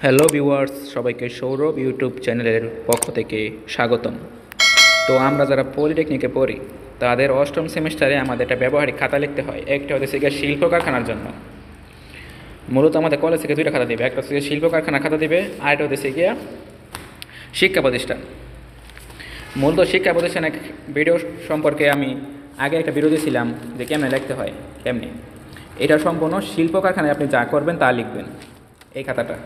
Hello viewers, সবাইকে Sourav YouTube চ্যানেলের পক্ষ থেকে স্বাগতম। তো আমরা যারা পলিটেকনিকে পড়ি তাদের অষ্টম সেমিস্টারে আমাদের একটা ব্যবহারিক খাতা লিখতে হয়। একটা হচ্ছে গিয়ে শিল্প কারখানার জন্য। মূলত আমাদের কলেজ থেকে দুইটা খাতা দিবে, একটা হচ্ছে শিল্প কারখানার খাতা দিবে, আর একটা হচ্ছে গিয়ে শিক্ষা প্রতিষ্ঠান। মূলত শিক্ষা প্রতিষ্ঠানের ভিডিও সম্পর্কে আমি আগে একটা ভিডিও দিয়েছিলাম যে কেমনে লিখতে হয় কেমনি। এটা সম্পূর্ণ শিল্প কারখানায় আপনি যা করবেন তা লিখবেন এই খাতাটা।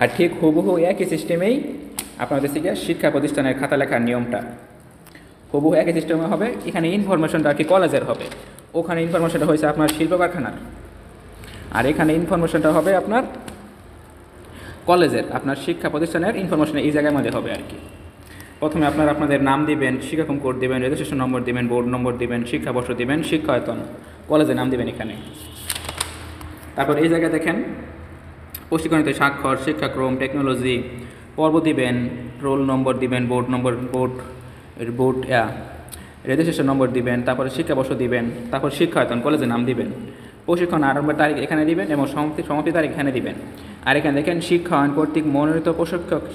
আর ঠিক হুবহু একই সিস্টেমেই আপনাদের থেকে শিক্ষা প্রতিষ্ঠানের খাতা লেখার নিয়মটা হুবহু একই সিস্টেমে হবে। এখানে ইনফরমেশনটা আর কি কলেজের হবে, ওখানে ইনফরমেশনটা হয়েছে আপনার শিল্প কারখানার, আর এখানে ইনফরমেশনটা হবে আপনার কলেজের, আপনার শিক্ষা প্রতিষ্ঠানের ইনফরমেশন এই জায়গার মধ্যে হবে আর কি। প্রথমে আপনাদের নাম দিবেন, শিক্ষাক্রম কোড দিবেন, রেজিস্ট্রেশন নম্বর দিবেন, বোর্ড নম্বর দিবেন, শিক্ষাবর্ষ দিবেন, শিক্ষায়তন, কলেজের নাম দিবেন এখানে। তারপর এই জায়গায় দেখেন প্রশিক্ষণিত স্বাক্ষর, শিক্ষাক্রম, টেকনোলজি, পর্ব দিবেন, রোল নম্বর দিবেন, বোর্ড রেজিস্ট্রেশন নম্বর দিবেন, তারপরে শিক্ষাবর্ষ দিবেন, তারপর শিক্ষায়তন, কলেজের নাম দিবেন, প্রশিক্ষণ আরম্ভের তারিখ এখানে দিবেন এবং সমাপ্তি তারিখ এখানে দিবেন। আর এখানে দেখেন শিক্ষায়ন কর্তৃক মনোনীত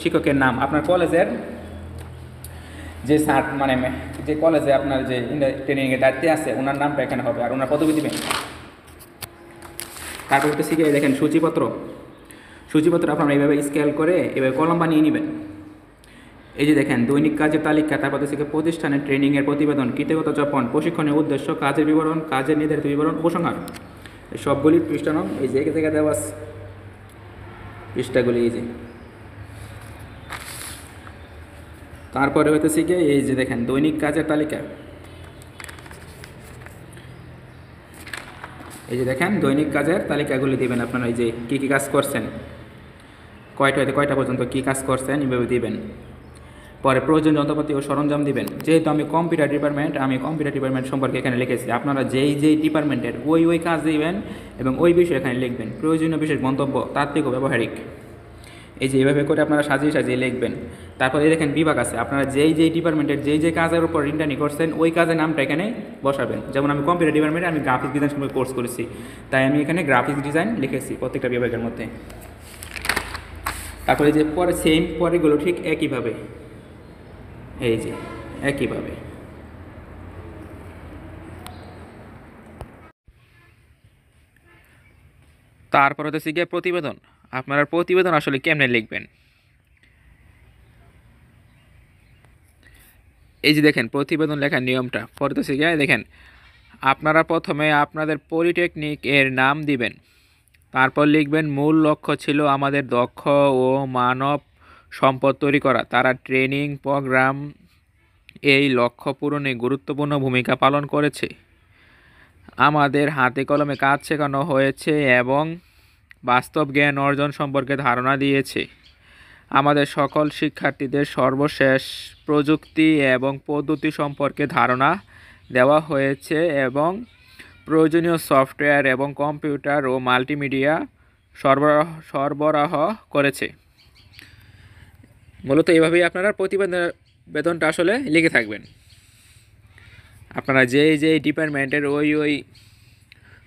শিক্ষকের নাম, আপনার কলেজের যে স্যার মানে যে কলেজে আপনার যে ট্রেনিংয়ের দায়িত্বে আছে ওনার নামটা এখানে হবে, আর ওনার পদবি দিবেন। তারপর হচ্ছে শিখে দেখেন সূচিপত্র আপনারা এইভাবে স্কেল করে এভাবে কলম বানিয়ে নেবেন। এই যে দেখেন দৈনিক কাজের তালিকা, তারপর হচ্ছে প্রতিষ্ঠানের ট্রেনিংয়ের প্রতিবেদন, কৃতজ্ঞতা জ্ঞাপন, প্রশিক্ষণের উদ্দেশ্য, কাজের বিবরণ, কাজের নির্ধারিত বিবরণ, উপসংহার, সবগুলি পৃষ্ঠা নাম এই যে জায়গায় দেওয়া পৃষ্ঠাগুলি এই যে। তারপরে হইতেছে গিয়ে এই যে দেখেন দৈনিক কাজের তালিকা, এই যে দেখেন দৈনিক কাজের তালিকাগুলি দেবেন আপনারা, এই যে কী কী কাজ করছেন, কয়টা হইতে কয়টা পর্যন্ত কী কাজ করছেন এভাবে দিবেন। পরে প্রয়োজন যন্ত্রপাতি ও সরঞ্জাম দিবেন। যেহেতু আমি কম্পিউটার ডিপার্টমেন্ট সম্পর্কে এখানে লিখেছি, আপনারা যেই ডিপার্টমেন্টের ওই কাজ দিবেন এবং ওই বিষয় এখানে লিখবেন। প্রয়োজনীয় বিশেষ মন্তব্য, তাত্ত্বিক ও ব্যবহারিক, এই যে এইভাবে করে আপনারা সাজিয়ে লিখবেন। তারপরে দেখেন বিভাগ আছে, আপনারা যেই ডিপার্টমেন্টের যেই কাজের উপর ইন্টার্নি করছেন ওই কাজের নামটা এখানে বসাবেন। যেমন আমি কম্পিউটার ডিপার্টমেন্টে আমি গ্রাফিক্স ডিজাইন সম্পর্কে কোর্স করেছি, তাই আমি এখানে গ্রাফিক্স ডিজাইন লিখেছি প্রত্যেকটা বিভাগের মধ্যে। তারপরে যে পরেগুলো ঠিক একইভাবে, এই যে একইভাবে। তারপর হচ্ছে গিয়ে প্রতিবেদন। আপনারা প্রতিবেদন আসলে কেমনে লিখবেন, এই যে দেখেন প্রতিবেদন লেখার নিয়মটা। পরে হচ্ছে গিয়ে দেখেন আপনারা প্রথমে আপনাদের পলিটেকনিক এর নাম দিবেন, তারপর লিখবেন মূল লক্ষ্য ছিল আমাদের দক্ষ ও মানব সম্পদ তৈরি করা, তারা ট্রেনিং প্রোগ্রাম এই লক্ষ্য পূরণে গুরুত্বপূর্ণ ভূমিকা পালন করেছে, আমাদের হাতে কলমে কাজ শেখানো হয়েছে এবং বাস্তব জ্ঞান অর্জন সম্পর্কে ধারণা দিয়েছে, আমাদের সকল শিক্ষার্থীদের সর্বশেষ প্রযুক্তি এবং পদ্ধতি সম্পর্কে ধারণা দেওয়া হয়েছে এবং প্রয়োজনীয় সফটওয়্যার এবং কম্পিউটার ও মাল্টিমিডিয়া সরবরাহ করেছে। মূলত এইভাবেই আপনারা প্রতিবেদনটা আসলে লিখে থাকবেন। আপনারা যেই ডিপার্টমেন্টের ওই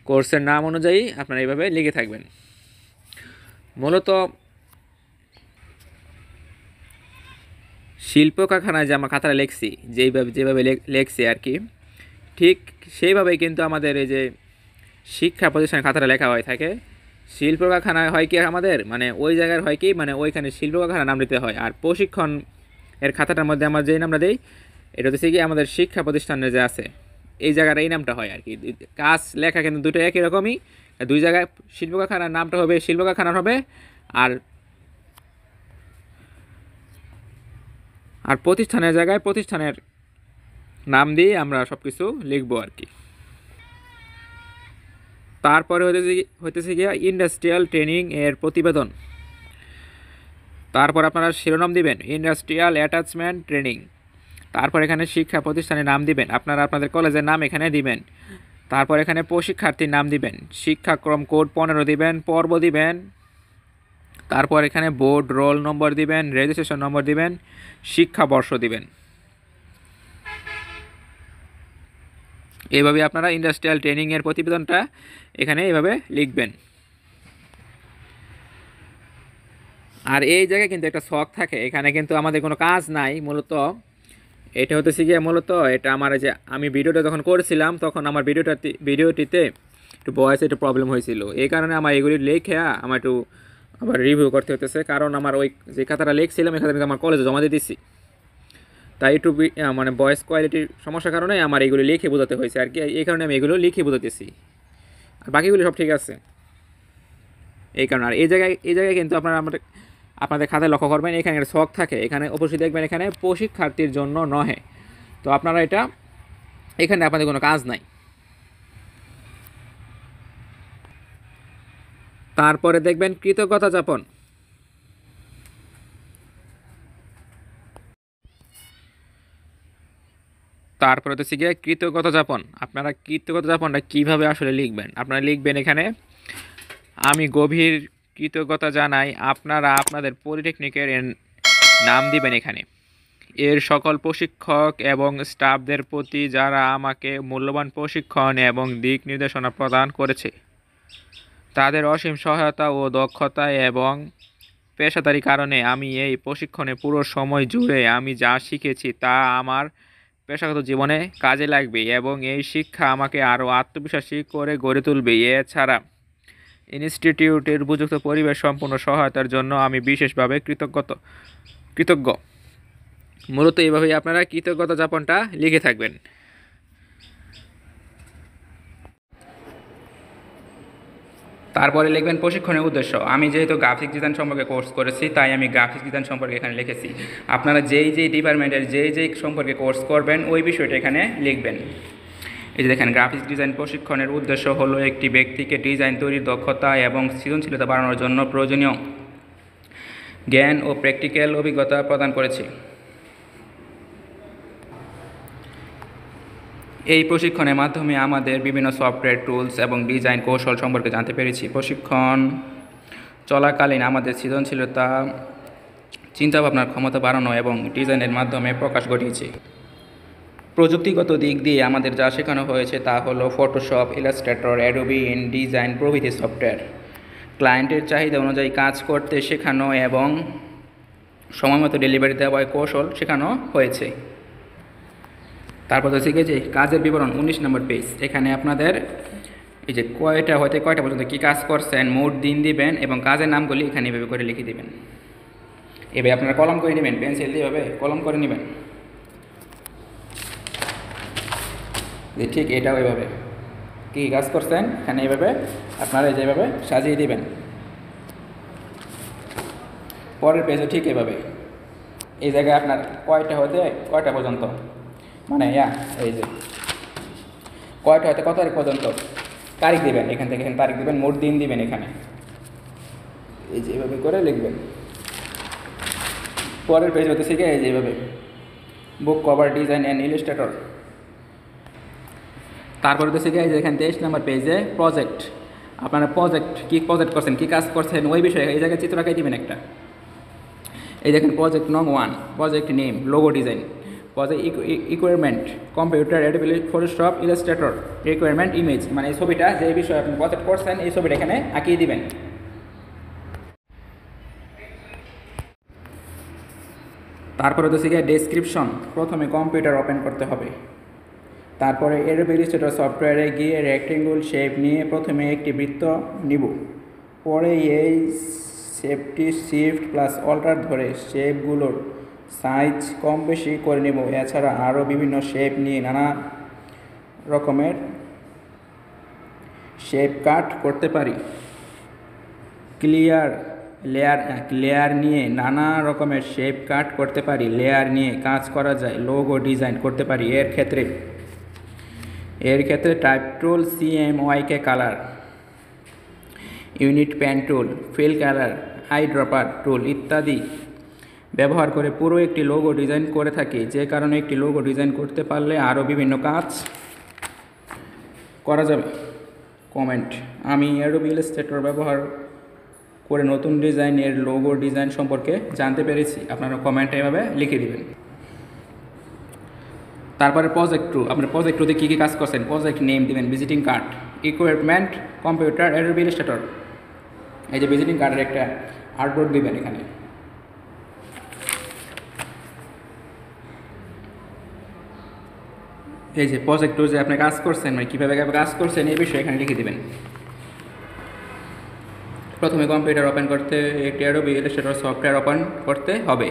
কোর্সের নাম অনুযায়ী আপনারা এইভাবে লিখে থাকবেন। মূলত শিল্প কারখানায় যে আমরা খাতাটা লিখছি, যেভাবে লিখছি আর কি, ঠিক সেইভাবেই কিন্তু আমাদের এই যে শিক্ষা প্রতিষ্ঠানের খাতাটা লেখা হয়ে থাকে। শিল্প কারখানায় হয় কি আমাদের মানে ওই জায়গার হয় কি মানে ওইখানে শিল্প কারখানার নাম দিতে হয়, আর প্রশিক্ষণ এর খাতাটার মধ্যে আমরা যেই নামটা দিই এটা হচ্ছে কি আমাদের শিক্ষা প্রতিষ্ঠানের যে আছে এই জায়গার এই নামটা হয় আর কি। কাজ লেখা কিন্তু দুটো একই রকমই, দুই জায়গায় শিল্প কারখানার নামটা হবে শিল্প কারখানার হবে, আর প্রতিষ্ঠানের জায়গায় প্রতিষ্ঠানের নাম দিয়ে আমরা সব কিছু লিখবো আর কি। তারপরে হইতেছে গিয়া ইন্ডাস্ট্রিয়াল ট্রেনিং এর প্রতিবেদন। তারপর আপনারা শিরোনাম দিবেন ইন্ডাস্ট্রিয়াল অ্যাটাচমেন্ট ট্রেনিং। তারপর এখানে শিক্ষা প্রতিষ্ঠানের নাম দিবেন, আপনারা আপনাদের কলেজের নাম এখানে দিবেন। তারপর এখানে প্রশিক্ষার্থীর নাম দিবেন, শিক্ষাক্রম কোড 15 দিবেন, পর্ব দিবেন। তারপর এখানে বোর্ড রোল নম্বর দিবেন, রেজিস্ট্রেশন নম্বর দিবেন, শিক্ষাবর্ষ দিবেন। এইভাবে আপনারা ইন্ডাস্ট্রিয়াল ট্রেনিংয়ের প্রতিবেদনটা এখানে এইভাবে লিখবেন। আর এই জায়গায় কিন্তু একটা শখ থাকে, এখানে কিন্তু আমাদের কোনো কাজ নাই মূলত। এটা হতেছে গিয়ে মূলত এটা আমার যে আমি ভিডিওটা যখন করেছিলাম তখন আমার ভিডিওটিতে একটু ভয়েসে একটু প্রবলেম হয়েছিল, এই কারণে আমার এগুলি লিখে আমার একটু আবার রিভিউ করতে হতেছে, কারণ আমার ওই যে খাতাটা লিখছিলাম এই খাতাটা আমার কলেজে জমা দিয়ে দিচ্ছি, তাই একটু মানে ভয়েস কোয়ালিটির সমস্যার কারণে আমার এগুলো লিখে বোঝাতে হয়েছে আর কি, এই কারণে আমি এগুলো লিখে বোঝাতেছি, আর বাকিগুলো সব ঠিক আছে এই কারণে। আর এই জায়গায় কিন্তু আপনাদের খাতায় লক্ষ্য করবেন এখানে একটা শখ থাকে, এখানে অবশ্যই দেখবেন এখানে প্রশিক্ষার্থীর জন্য নহে, তো আপনারা এটা এখানে আপনাদের কোনো কাজ নাই। তারপরে দেখবেন কৃতজ্ঞতা যাপন। তারপরে তো গিয়ে কৃতজ্ঞতা যাপন। আপনারা কৃতজ্ঞতা যাপনটা কীভাবে আসলে লিখবেন, আপনারা লিখবেন এখানে আমি গভীর কৃতজ্ঞতা জানাই, আপনারা আপনাদের পলিটেকনিকের নাম দিবেন এখানে, এর সকল প্রশিক্ষক এবং স্টাফদের প্রতি যারা আমাকে মূল্যবান প্রশিক্ষণ এবং দিক নির্দেশনা প্রদান করেছে, তাদের অসীম সহায়তা ও দক্ষতা এবং পেশাদারি কারণে আমি এই প্রশিক্ষণে পুরো সময় জুড়ে আমি যা শিখেছি তা আমার পেশাগত জীবনে কাজে লাগবে এবং এই শিক্ষা আমাকে আরও আত্মবিশ্বাসী করে গড়ে তুলবে। এছাড়া ইনস্টিটিউটের উপযুক্ত পরিবেশ সম্পূর্ণ সহায়তার জন্য আমি বিশেষভাবে কৃতজ্ঞ। মূলত এইভাবেই আপনারা কৃতজ্ঞতা যাপনটা লিখে থাকবেন। তারপরে লিখবেন প্রশিক্ষণের উদ্দেশ্য। আমি যেহেতু গ্রাফিক ডিজাইন সম্পর্কে কোর্স করেছি তাই আমি গ্রাফিক ডিজাইন সম্পর্কে এখানে লিখেছি। আপনারা যেই ডিপার্টমেন্টের যেই সম্পর্কে কোর্স করবেন ওই বিষয়টা এখানে লিখবেন। এই যে দেখেন, গ্রাফিক্স ডিজাইন প্রশিক্ষণের উদ্দেশ্য হলো একটি ব্যক্তিকে ডিজাইন তৈরির দক্ষতা এবং সৃজনশীলতা বাড়ানোর জন্য প্রয়োজনীয় জ্ঞান ও প্র্যাকটিক্যাল অভিজ্ঞতা প্রদান করেছে। এই প্রশিক্ষণের মাধ্যমে আমাদের বিভিন্ন সফটওয়্যার টুলস এবং ডিজাইন কৌশল সম্পর্কে জানতে পেরেছি। প্রশিক্ষণ চলাকালীন আমাদের সৃজনশীলতা, চিন্তাভাবনার ক্ষমতা বাড়ানো এবং ডিজাইনের মাধ্যমে প্রকাশ ঘটিয়েছে। প্রযুক্তিগত দিক দিয়ে আমাদের যা শেখানো হয়েছে তা হলো ফটোশপ, ইলাস্ট্রেটর, অ্যাডোবি ইনডিজাইন প্রভৃতি সফটওয়্যার। ক্লায়েন্টের চাহিদা অনুযায়ী কাজ করতে শেখানো এবং সময়মতো ডেলিভারি দেওয়ার কৌশল শেখানো হয়েছে। তারপর তো শিখেছি কাজের বিবরণ 19 নম্বর পেজ। এখানে আপনাদের এই যে কয়টা হতে কয়টা পর্যন্ত কী কাজ করছেন মোট দিন দিবেন এবং কাজের নামগুলি এখানে এভাবে করে লিখে দিবেন। এভাবে আপনারা কলম করে নেবেন, পেন্সিল দিয়ে এভাবে কলম করে নেবেন। ঠিক এটাও এভাবে কী কাজ করছেন এখানে এভাবে আপনারা যেভাবে সাজিয়ে দিবেন। পরের পেজও ঠিক এভাবে এই জায়গায় আপনার কয়টা হতে কয়টা পর্যন্ত, মানে এই যে কয়টা হতে কত তারিখ পর্যন্ত তারিখ দিবেন, এখান থেকে এখানে তারিখ দিবেন, মোট দিন দিবেন এখানে এই যে এভাবে করে লিখবেন। পরের পেজ হতে শিখে এই যে এভাবে বুক কভার ডিজাইন অ্যান্ড ইলাস্ট্রেটর। তারপরে তো শিখে এই যে এখানে 23 নম্বর পেজে প্রজেক্ট। আপনারা কী প্রজেক্ট করছেন, কী কাজ করছেন ওই বিষয়ে এই জায়গায় চিত্র আঁকাই দিবেন একটা। এই দেখেন প্রজেক্ট নং 1, project name, logo design, project equipment, computer, Adobe Photoshop, Illustrator, requirement, image, মানে এই ছবিটা যে বিষয়ে আপনি প্রজেক্ট করছেন এই ছবিটা এখানে আঁকিয়ে দিবেন। তারপরে তো শিখে ডেসক্রিপশন। প্রথমে কম্পিউটার ওপেন করতে হবে, তারপরে অ্যাডোবি ইলাস্ট্রেটর সফটওয়্যারে গিয়ে রেক্টেঙ্গুল শেপ নিয়ে প্রথমে একটি বৃত্ত নিব, পরে এই শেপটি শিফট প্লাস অল্টার ধরে শেপগুলোর সাইজ কম বেশি করে নেব। এছাড়া আরও বিভিন্ন শেপ নিয়ে নানা রকমের শেপ কাট করতে পারি। লেয়ার নিয়ে নানা রকমের শেপ কাট করতে পারি। লেয়ার নিয়ে কাজ করা যায়, লোগো ডিজাইন করতে পারি। এর ক্ষেত্রে type tool, CMYK colour, unit pen tool, fill colour, eye dropper tool ইত্যাদি ব্যবহার করে পুরো একটি লোগো ডিজাইন করে থাকি। যে কারণে একটি লোগো ডিজাইন করতে পারলে আরও বিভিন্ন কাজ করা যাবে। কমেন্ট: আমি অ্যাডোবি ইলাস্ট্রেটর ব্যবহার করে নতুন ডিজাইনের লোগো ডিজাইন সম্পর্কে জানতে পেরেছি। আপনারা কমেন্টে এভাবে লিখে দেবেন। তারপরে প্রজেক্ট 2, আপনার প্রজেক্ট 2তে কী কী কাজ করছেন প্রজেক্ট নেম দিবেন, visiting card, equipment, computer, Adobe Illustrator. এই যে ভিজিটিং কার্ডের একটা আর্টবোর্ড দিবেন এখানে। এই যে প্রজেক্ট যে আপনি কাজ করছেন, মানে কীভাবে কাজ করছেন এই বিষয়ে এখানে লিখে দেবেন। প্রথমে কম্পিউটার ওপেন করতে একটি অ্যাডোবি ইলাস্ট্রেটর সফটওয়্যার ওপেন করতে হবে।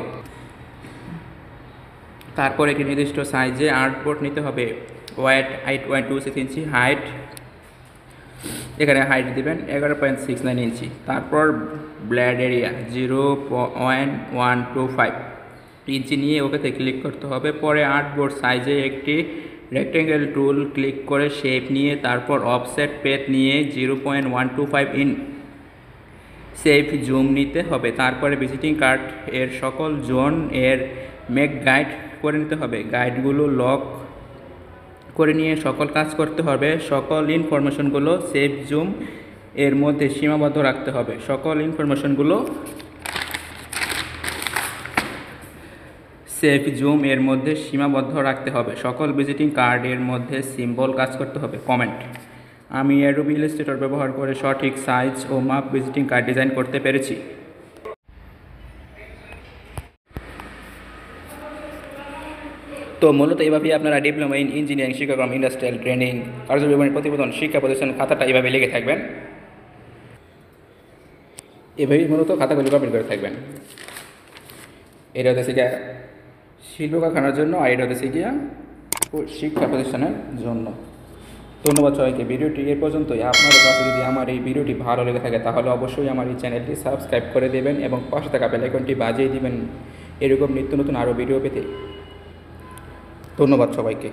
তারপর একটি নির্দিষ্ট সাইজে আর্টবোর্ড নিতে হবে। ওয়েট 8.26 ইঞ্চি, হাইট এখানে হাইট দিবেন 11.69 ইঞ্চি। তারপর ব্লেড এরিয়া 0.125 ইঞ্চি নিয়ে ওকেতে ক্লিক করতে হবে। পরে আর্টবোর্ড সাইজে একটি রেক্টেঙ্গেল টুল ক্লিক করে শেপ নিয়ে তারপর অফসেট পেথ নিয়ে 0.125 ইন সেফ জুম নিতে হবে। তারপরে ভিজিটিং কার্ড এর সকল জোন এর মেক গাইড করে নিতে হবে। গাইডগুলো লক করে নিয়ে সকল কাজ করতে হবে। সকল ইনফরমেশনগুলো সেফ জুম এর মধ্যে সীমাবদ্ধ রাখতে হবে। সকল ইনফরমেশনগুলো সেফ জুম এর মধ্যে সীমাবদ্ধ রাখতে হবে। সকল ভিজিটিং কার্ড এর মধ্যে সিম্বল কাজ করতে হবে। কমেন্ট: আমি অ্যাডোবি ইলাস্ট্রেটর ব্যবহার করে সঠিক সাইজ ও মাপ ভিজিটিং কার্ড ডিজাইন করতে পেরেছি। তো মূলত এইভাবেই আপনারা ডিপ্লোমা ইন ইঞ্জিনিয়ারিং শিক্ষাক্রম ইন্ডাস্ট্রিয়াল ট্রেনিং কার্যবিবরণী প্রতিবেদন শিক্ষা প্রতিষ্ঠান খাতাটা এইভাবে লিখে থাকবেন। এভাবেই মূলত খাতাগুলি কমপ্লিট করে থাকবেন। এটা হচ্ছে গিয়া শিল্প কারখানার জন্য, আর এটা হচ্ছে গিয়া শিক্ষা প্রতিষ্ঠানের জন্য। ধন্যবাদ সবাইকে। ভিডিওটি এ পর্যন্তই। আপনাদের কাছে যদি আমার এই ভিডিওটি ভালো লেগে থাকে তাহলে অবশ্যই আমার এই চ্যানেলটি সাবস্ক্রাইব করে দেবেন এবং পাশে থাকা বেল আইকনটি বাজিয়ে দিবেন এরকম নিত্য নতুন আরও ভিডিও পেতে। ধন্যবাদ সবাইকে।